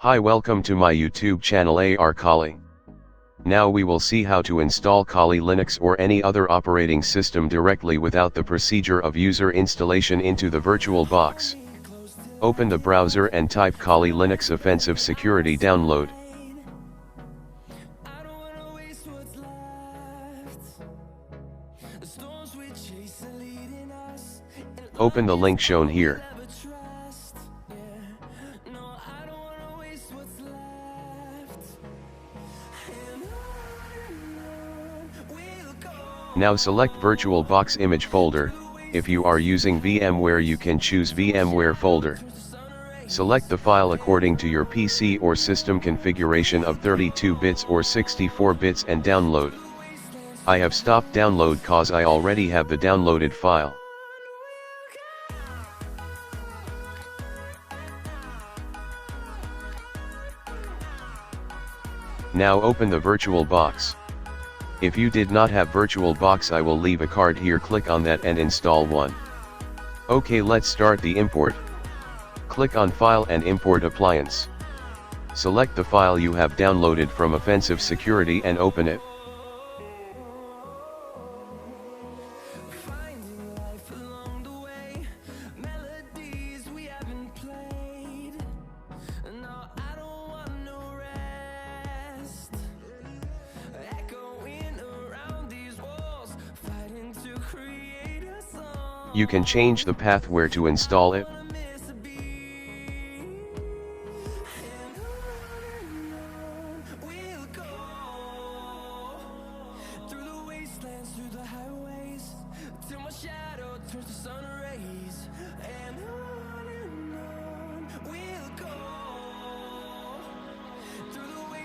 Hi, welcome to my YouTube channel AR Kali. Now we will see how to install Kali Linux or any other operating system directly without the procedure of user installation into the VirtualBox. Open the browser and type Kali Linux Offensive Security Download. Open the link shown here. Now select VirtualBox image folder. If you are using VMware, you can choose VMware folder. Select the file according to your PC or system configuration of 32 bits or 64 bits and download. I have stopped download cause I already have the downloaded file. Now open the VirtualBox. If you did not have VirtualBox, I will leave a card here, click on that and install one. Okay, let's start the import. Click on File and Import Appliance. Select the file you have downloaded from Offensive Security and open it. You can change the path where to install it.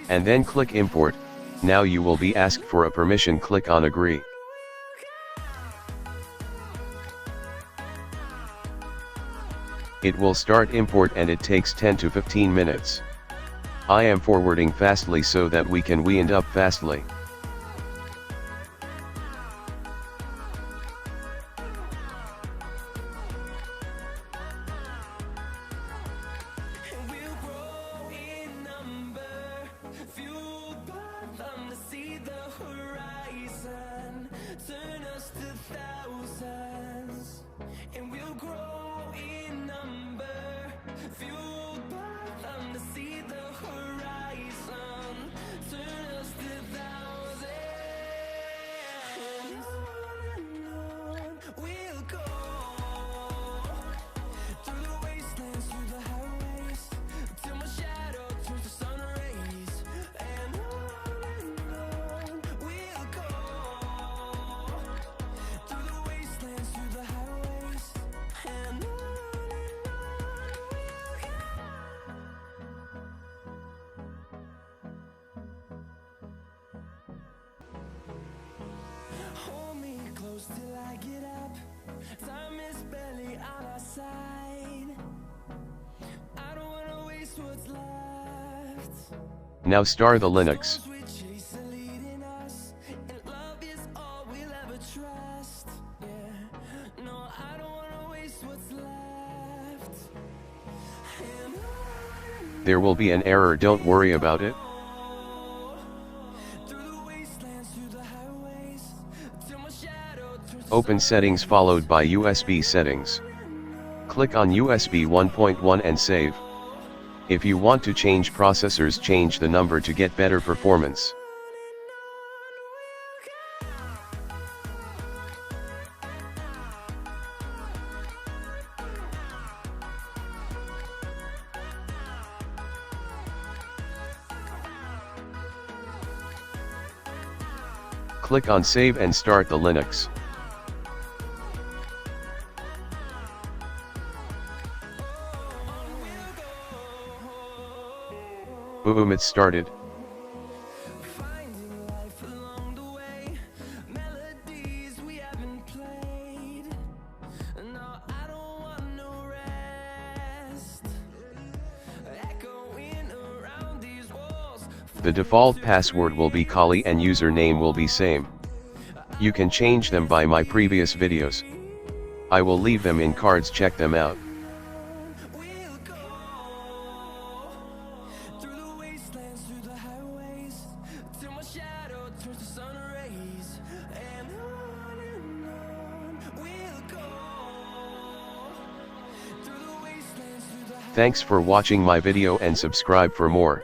And then click Import. Now you will be asked for a permission, click on Agree. It will start import and it takes 10 to 15 minutes. I am forwarding fastly so that we can wind up fastly. Till I get up, time is barely on our side. I don't wanna waste what's left. Now start the Linux. There will be an error, don't worry about it. Open Settings followed by USB Settings. Click on USB 1.1 and save. If you want to change processors, change the number to get better performance. Click on Save and start the Linux. Boom, it started. The default password will be Kali and username will be same. You can change them by my previous videos. I will leave them in cards, check them out. wastelands, through the highways, till my shadow turns to sun rays. And on we'll go, through the wastelands, through the highways. Thanks for watching my video and subscribe for more.